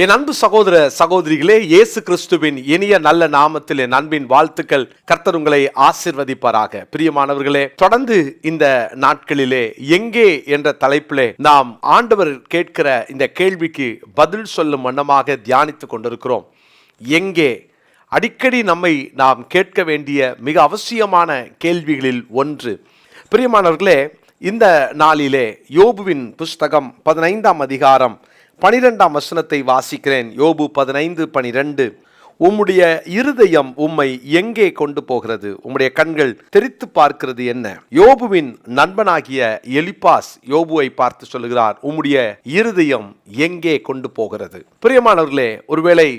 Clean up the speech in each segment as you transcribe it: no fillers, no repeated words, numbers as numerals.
என் அன்பு சகோதர சகோதரிகளே, இயேசு கிறிஸ்துவின் இனிய நல்ல நாமத்தில் என் அன்பின் வாழ்த்துக்கள். கர்த்தர் உங்களை ஆசீர்வதிப்பாராக. பிரியமானவர்களே, தொடர்ந்து இந்த நாட்களிலே எங்கே என்ற தலைப்பிலே நாம் ஆண்டவர் கேட்கிற இந்த கேள்விக்கு பதில் சொல்லும் வண்ணமாக தியானித்துக் கொண்டிருக்கிறோம். எங்கே அடிக்கடி நம்மை நாம் கேட்க வேண்டிய மிக அவசியமான கேள்விகளில் ஒன்று. பிரியமானவர்களே, இந்த நாளிலே யோபுவின் புஸ்தகம் 15ஆம் அதிகாரம் 12ஆம் வசனத்தை வாசிக்கிறேன். யோபு 15:12. உம்முடைய இருதயம் உம்மை எங்கே கொண்டு போகிறது? உம்முடைய கண்கள் தெரித்து பார்க்கிறது என்ன? யோபுவின் நண்பனாகிய எலிப்பாஸ் யோபுவை பார்த்து சொல்லுகிறார், உம்முடைய இருதயம் எங்கே கொண்டு போகிறது? பிரியமானவர்களே, ஒருவேளை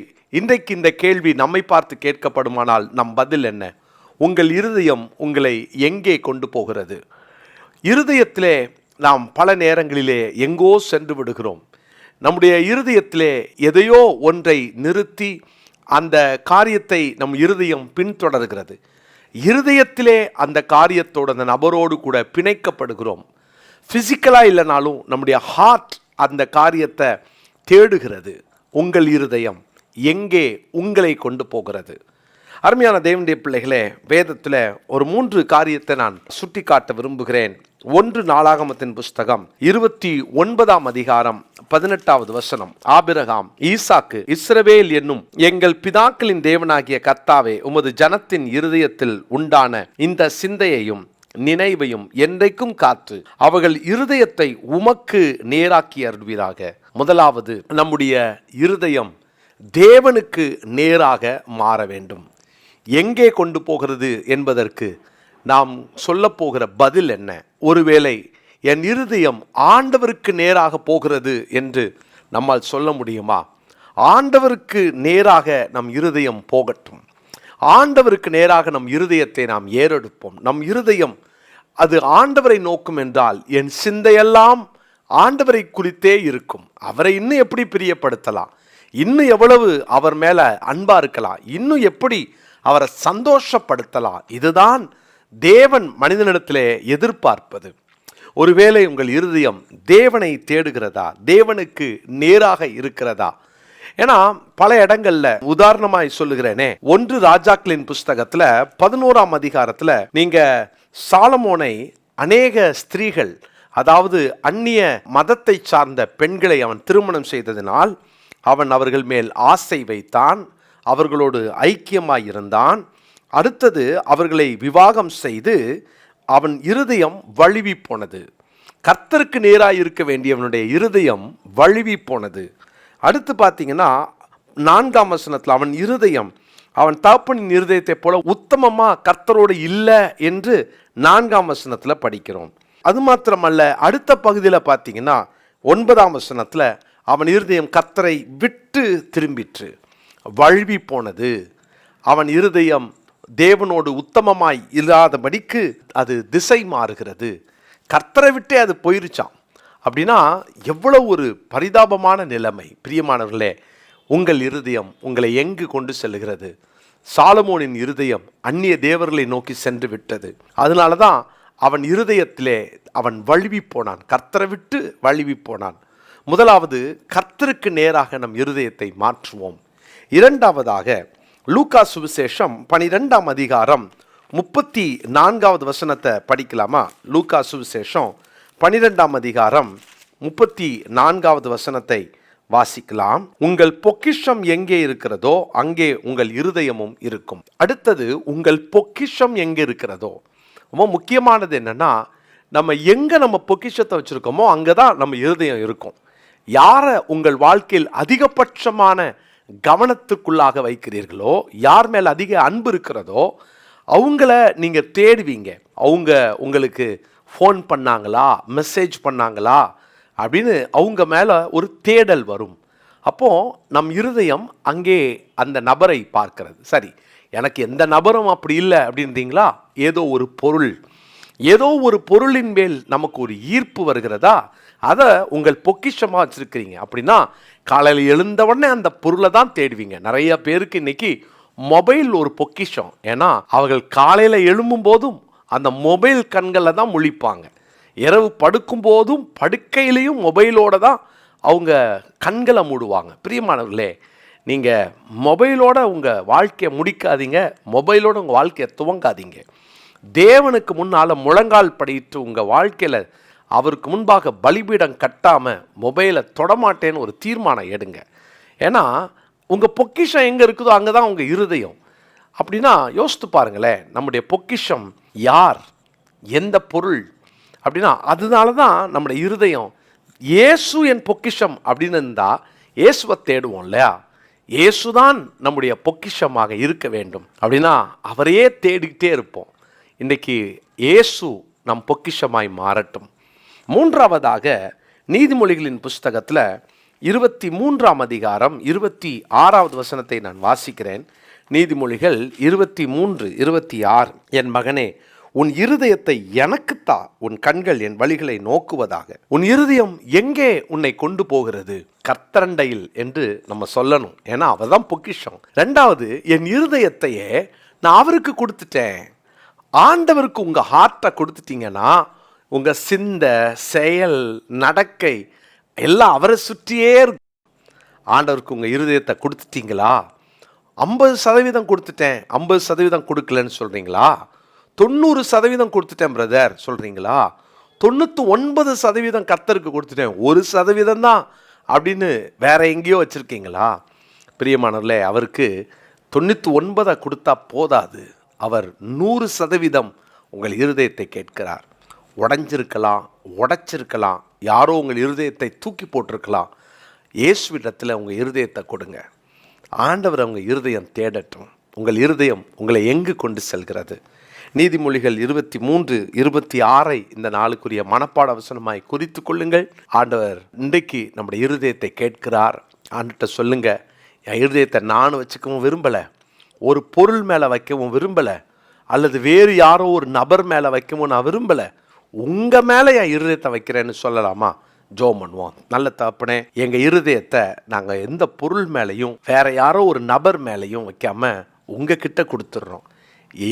இன்றைக்கு இந்த கேள்வி நம்மை பார்த்து கேட்கப்படுமானால் நம் பதில் என்ன? உங்கள் இருதயம் உங்களை எங்கே கொண்டு போகிறது? இருதயத்திலே நாம் பல நேரங்களிலே எங்கோ சென்று விடுகிறோம். நம்முடைய இருதயத்திலே எதையோ ஒன்றை நிறுத்தி அந்த காரியத்தை நம் இருதயம் பின்தொடர்கிறது. இருதயத்திலே அந்த காரியத்தோடு அந்த நபரோடு கூட பிணைக்கப்படுகிறோம். ஃபிசிக்கலாக இல்லைனாலும் நம்முடைய ஹார்ட் அந்த காரியத்தை தேடுகிறது. உங்கள் இருதயம் எங்கே உங்களை கொண்டு போகிறது? அருமையான தேவனுடைய பிள்ளைகளே, வேதத்தில் ஒரு 3 காரியத்தை நான் சுட்டி காட்ட விரும்புகிறேன். 1 நாளாகமத்தின் புஸ்தகம் 29ஆம் அதிகாரம் 18வது வசனம். ஆபிரகாம், ஈசாக்கு, இஸ்ரவேல் என்னும் எங்கள் பிதாக்களின் தேவனாகிய கர்த்தாவே, உமது ஜனத்தின் இருதயத்தில் உண்டான இந்த சிந்தையையும் நினைவையும் என்றைக்கும் காத்து அவர்கள் இருதயத்தை உமக்கு நேராக்கி அருள்வீராக. முதலாவது, நம்முடைய இருதயம் தேவனுக்கு நேராக மாற வேண்டும். எங்கே கொண்டு போகிறது என்பதற்கு நாம் சொல்ல போகிற பதில் என்ன? ஒருவேளை என் இருதயம் ஆண்டவருக்கு நேராக போகிறது என்று நம்மால் சொல்ல முடியுமா? ஆண்டவருக்கு நேராக நம் இருதயம் போகட்டும். ஆண்டவருக்கு நேராக நம் இருதயத்தை நாம் ஏறெடுப்போம். நம் இருதயம் அது ஆண்டவரை நோக்கும் என்றால் என் சிந்தையெல்லாம் ஆண்டவரை குறித்தே இருக்கும். அவரை இன்னும் எப்படி பிரியப்படுத்தலாம், இன்னும் எவ்வளவு அவர் மேல அன்பா இருக்கலாம், இன்னும் எப்படி அவரை சந்தோஷப்படுத்தலாம், இதுதான் தேவன் மனிதனிடத்திலே எதிர்பார்ப்பது. ஒருவேளை உங்கள் இருதயம் தேவனை தேடுகிறதா, தேவனுக்கு நேராக இருக்கிறதா? ஏன்னா பல இடங்கள்ல உதாரணமாய் சொல்லுகிறேனே, 1 ராஜாக்களின் புஸ்தகத்துல 11ஆம் அதிகாரத்துல நீங்க சாலமோனை அநேக ஸ்திரீகள், அதாவது அந்நிய மதத்தை சார்ந்த பெண்களை அவன் திருமணம் செய்ததினால் அவன் அவர்கள் மேல் ஆசை வைத்தான், அவர்களோடு ஐக்கியமாய் இருந்தான். அடுத்தது அவர்களை விவாகம் செய்து அவன் இருதயம் வழுவி போனது. கர்த்தருக்கு நேராக இருக்க வேண்டியவனுடைய இருதயம் வழுவி போனது. அடுத்து பார்த்தீங்கன்னா 4ஆம் வசனத்தில் அவன் இருதயம் அவன் தகப்பனின் இருதயத்தை போல உத்தமமாக கர்த்தரோடு இல்லை என்று 4ஆம் வசனத்தில் படிக்கிறோம். அது மாத்திரமல்ல, அடுத்த பகுதியில் பார்த்தீங்கன்னா 9ஆம் வசனத்தில் அவன் இருதயம் கர்த்தரை விட்டு திரும்பிற்று, வழுவி போனது. அவன் இருதயம் தேவனோடு உத்தமமாய் இல்லாதபடிக்கு அது திசை மாறுகிறது. கர்த்தரை விட்டே அது போயிருச்சான். அப்படின்னா எவ்வளவு ஒரு பரிதாபமான நிலைமை. பிரியமானவர்களே, உங்கள் இருதயம் உங்களை எங்கு கொண்டு செல்கிறது? சாலமோனின் இருதயம் அந்நிய தேவர்களை நோக்கி சென்று விட்டது. அதனால தான் அவன் இருதயத்திலே அவன் வழுவி போனான், கர்த்தரை விட்டு வழுவி போனான். முதலாவது, கர்த்தருக்கு நேராக நம் இருதயத்தை மாற்றுவோம். இரண்டாவதாக, லூக்கா சுவிசேஷம் 12ஆம் அதிகாரம் 34வது வசனத்தை படிக்கலாமா? லூக்கா சுவிசேஷம் 12ஆம் அதிகாரம் 34வது வசனத்தை வாசிக்கலாம். உங்கள் பொக்கிஷம் எங்கே இருக்கிறதோ அங்கே உங்கள் இருதயமும் இருக்கும். அடுத்தது, உங்கள் பொக்கிஷம் எங்கே இருக்கிறதோ. ரொம்ப முக்கியமானது என்னன்னா, நம்ம எங்க நம்ம பொக்கிஷத்தை வச்சிருக்கோமோ அங்கதான் நம்ம இருதயம் இருக்கும். யாரை உங்கள் வாழ்க்கையில் அதிகபட்சமான கவனத்துக்குள்ளாக வைக்கிறீர்களோ, யார் மேல் அதிக அன்பு இருக்கிறதோ அவங்கள நீங்கள் தேடுவீங்க. அவங்க உங்களுக்கு ஃபோன் பண்ணாங்களா, மெசேஜ் பண்ணாங்களா அப்படின்னு அவங்க மேலே ஒரு தேடல் வரும். அப்போது நம் இருதயம் அங்கே அந்த நபரை பார்க்கிறது. சரி, எனக்கு எந்த நபரும் அப்படி இல்லை அப்படின்றீங்களா? ஏதோ ஒரு பொருளின் மேல் நமக்கு ஒரு ஈர்ப்பு வருகிறதா? அதை உங்கள் பொக்கிஷமாக வச்சுருக்கிறீங்க. அப்படின்னா காலையில் எழுந்தவுடனே அந்த பொருளை தான் தேடுவீங்க. நிறைய பேருக்கு இன்னைக்கு மொபைல் ஒரு பொக்கிஷம். ஏன்னா அவர்கள் காலையில் எழும்பும் போதும் அந்த மொபைல் கண்களில் தான் முழிப்பாங்க. இரவு படுக்கும் போதும் படுக்கையிலையும் மொபைலோடு தான் அவங்க கண்களை மூடுவாங்க. பிரியமானவர்களே, நீங்கள் மொபைலோட உங்கள் வாழ்க்கையை முடிக்காதீங்க, மொபைலோட உங்கள் வாழ்க்கையை துவங்காதீங்க. தேவனுக்கு முன்னால் முழங்கால் படிட்டு உங்கள் வாழ்க்கையில் அவருக்கு முன்பாக பலிபீடம் கட்டாமல் மொபைலை தொடமாட்டேன்னு ஒரு தீர்மானம் எடுங்க. ஏன்னா உங்கள் பொக்கிஷம் எங்கே இருக்குதோ அங்கே தான் உங்கள் இருதயம். அப்படின்னா யோசித்து பாருங்களேன், நம்முடைய பொக்கிஷம் யார், எந்த பொருள் அப்படின்னா அதனால தான் நம்முடைய இருதயம் இயேசு என் பொக்கிஷம் அப்படின்னு இருந்தால் இயேசுவை தேடுவோம் இல்லையா? இயேசுதான் நம்முடைய பொக்கிஷமாக இருக்க வேண்டும். அப்படின்னா அவரையே தேடிக்கிட்டே இருப்போம். இன்றைக்கி இயேசு நம் பொக்கிஷமாய் மாறட்டும். மூன்றாவதாக நீதிமொழிகளின் புஸ்தகத்தில் 23ஆம் அதிகாரம் 26வது வசனத்தை நான் வாசிக்கிறேன். நீதிமொழிகள் 23:26. என் மகனே, உன் இருதயத்தை எனக்குத்தா, உன் கண்கள் என் வழிகளை நோக்குவதாக. உன் இருதயம் எங்கே உன்னை கொண்டு போகிறது? கர்த்தரண்டையில் என்று நம்ம சொல்லணும். ஏன்னா அவர் தான் பொக்கிஷம். ரெண்டாவது, என் இருதயத்தையே நான் அவருக்கு கொடுத்துட்டேன். ஆண்டவருக்கு உங்கள் ஹார்ட்டை கொடுத்துட்டீங்கன்னா உங்கள் சிந்தை, செயல், நடக்கை எல்லாம் அவரை சுற்றியே இருக்கும். ஆண்டவருக்கு உங்கள் இருதயத்தை கொடுத்துட்டீங்களா? 50% கொடுத்துட்டேன், 50% கொடுக்கலன்னு சொல்கிறீங்களா? 90% கொடுத்துட்டேன் பிரதர் சொல்கிறீங்களா? 99% கர்த்தருக்கு கொடுத்துட்டேன், 1% தான் அப்படின்னு வேற எங்கேயோ வச்சுருக்கீங்களா? பிரியமானவர்களே, அவருக்கு 99 கொடுத்தா போதாது. அவர் 100% உங்கள் இருதயத்தை கேட்கிறார். உடைஞ்சிருக்கலாம், உடைச்சிருக்கலாம், யாரோ உங்கள் இருதயத்தை தூக்கி போட்டிருக்கலாம். இயேசுவிடத்தில் உங்கள் இருதயத்தை கொடுங்க. ஆண்டவர் அவங்க இருதயம் தேடட்டும். உங்கள் இருதயம் உங்களை எங்கு கொண்டு செல்கிறது? நீதிமொழிகள் 23:26 இந்த நாளுக்குரிய மனப்பாட வசனமாய் குறித்து கொள்ளுங்கள். ஆண்டவர் இன்றைக்கு நம்முடைய இருதயத்தை கேட்கிறார். ஆண்டுகிட்ட சொல்லுங்க, என் இருதயத்தை நான் வச்சுக்கவும் விரும்பலை, ஒரு பொருள் மேலே வைக்கவும் விரும்பலை, அல்லது வேறு யாரோ ஒரு நபர் மேலே வைக்கவும் நான் விரும்பலை, உங்கள் மேலே என் இருதயத்தை வைக்கிறேன்னு சொல்லலாமா? ஜெபம் பண்ணுவோம். நல்ல தகப்பனே, எங்கள் இருதயத்தை நாங்கள் எந்த பொருள் மேலேயும் வேற யாரோ ஒரு நபர் மேலேயும் வைக்காமல் உங்ககிட்ட கொடுத்துட்றோம்.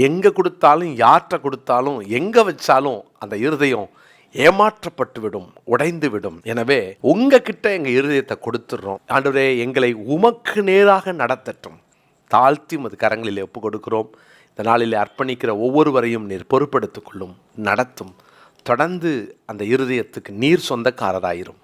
எங்கே கொடுத்தாலும், யார்கிட்ட கொடுத்தாலும், எங்கே வச்சாலும் அந்த இருதயம் ஏமாற்றப்பட்டு விடும், உடைந்து விடும். எனவே உங்ககிட்ட எங்கள் இருதயத்தை கொடுத்துட்றோம். ஆண்டவரே, எங்களை உமக்கு நேராக நடத்தட்டும். தாழ்த்தி உமது கரங்களில் ஒப்பு கொடுக்கிறோம். இந்த நாளில் அர்ப்பணிக்கிற ஒவ்வொருவரையும் நீர் பொறுப்பெடுத்துக் கொள்ளும், நடத்தும். தொடர்ந்து அந்த இருதயத்துக்கு நீர் சொந்தக்காரராயிரும்.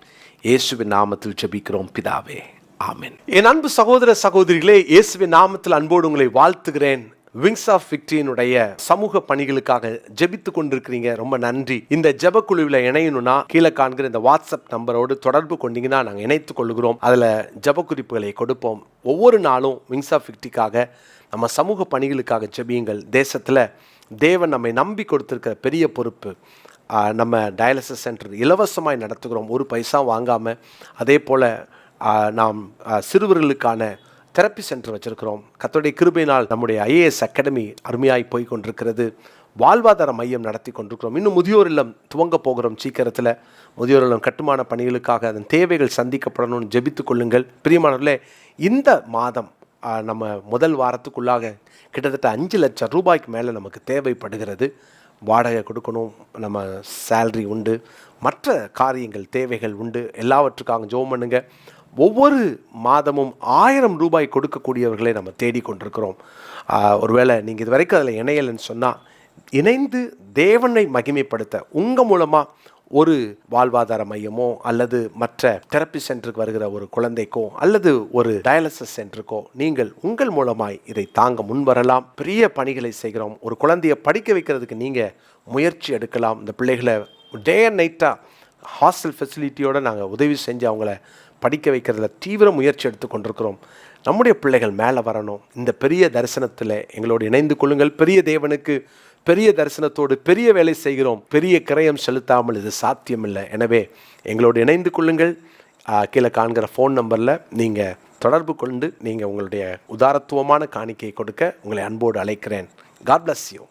இயேசுவின் நாமத்தில் ஜெபிக்கிறோம் பிதாவே, ஆமென். என் அன்பு சகோதர சகோதரிகளே, இயேசுவின் நாமத்தில் அன்போடு உங்களை வாழ்த்துகிறேன். விங்ஸ் ஆஃப் விக்டரியினுடைய சமூக பணிகளுக்காக ஜெபித்து கொண்டிருக்கிறீங்க, ரொம்ப நன்றி. இந்த ஜெப குழுவில் இணையணும்னா கீழே காண்கிற இந்த வாட்ஸ்அப் நம்பரோடு தொடர்பு கொண்டீங்கன்னா நாங்கள் இணைத்துக் கொள்கிறோம். அதில் ஜெப குறிப்புகளை கொடுப்போம். ஒவ்வொரு நாளும் விங்ஸ் ஆஃப் விக்டரிக்காக நம்ம சமூக பணிகளுக்காக ஜெபியுங்கள். தேசத்தில் தேவன் நம்மை நம்பி கொடுத்திருக்கிற பெரிய பொறுப்பு. நம்ம டயாலிசிஸ் சென்டர் இலவசமாய் நடத்துகிறோம், ஒரு பைசா வாங்காமல். அதே போல் நாம் சிறுவர்களுக்கான தெரப்பி சென்டர் வச்சுருக்கிறோம். கர்த்தருடைய கிருபையினால் நம்முடைய IAS அகாடமி அருமையாய் போய் கொண்டிருக்கிறது. வாழ்வாதார மையம் நடத்தி கொண்டிருக்கிறோம். இன்னும் முதியோர் இல்லம் துவங்க போகிறோம் சீக்கிரத்தில். முதியோர் இல்லம் கட்டுமான பணிகளுக்காக அதன் தேவைகள் சந்திக்கப்படணும்னு ஜெபித்து கொள்ளுங்கள். பிரியமானவர்களே, இந்த மாதம் நம்ம முதல் வாரத்துக்குள்ளாக கிட்டத்தட்ட 5 லட்சம் ரூபாய்க்கு மேலே நமக்கு தேவைப்படுகிறது. வாடகை கொடுக்கணும், நம்ம சேல்ரி உண்டு, மற்ற காரியங்கள் தேவைகள் உண்டு. எல்லாவற்றுக்காக ஜெபம் பண்ணுங்க. ஒவ்வொரு மாதமும் 1000 ரூபாய் கொடுக்கக்கூடியவர்களை நம்ம தேடிக்கொண்டிருக்கிறோம். ஒருவேளை நீங்கள் இது வரைக்கும் அதில் இணையலைன்னு சொன்னால், இணைந்து தேவனை மகிமைப்படுத்த உங்கள் மூலமாக ஒரு வாழ்வாதார மையமோ அல்லது மற்ற தெரப்பி சென்டருக்கு வருகிற ஒரு குழந்தைக்கோ அல்லது ஒரு டயாலிசிஸ் சென்டருக்கோ நீங்கள் உங்கள் மூலமாய் இதை தாங்க முன்வரலாம். பெரிய பணிகளை செய்கிறோம். ஒரு குழந்தையை படிக்க வைக்கிறதுக்கு நீங்கள் முயற்சி எடுக்கலாம். இந்த பிள்ளைகளை டே அண்ட் நைட்டாக ஹாஸ்டல் ஃபெசிலிட்டியோடு நாங்கள் உதவி செஞ்சு அவங்கள படிக்க வைக்கிறதுல தீவிர முயற்சி எடுத்து கொண்டிருக்கிறோம். நம்முடைய பிள்ளைகள் மேலே வரணும். இந்த பெரிய தரிசனத்தில் எங்களோடு இணைந்து கொள்ளுங்கள். பெரிய தேவனுக்கு பெரிய தரிசனத்தோடு பெரிய வேலை செய்கிறோம். பெரிய கிரயம் செலுத்தாமல் இது சாத்தியமில்லை. எனவே எங்களோடு இணைந்து கொள்ளுங்கள். கீழே காண்கிற ஃபோன் நம்பரில் நீங்கள் தொடர்பு கொண்டு நீங்கள் உங்களுடைய உதாரத்துவமான காணிக்கையை கொடுக்க உங்களை அன்போடு அழைக்கிறேன். God bless you.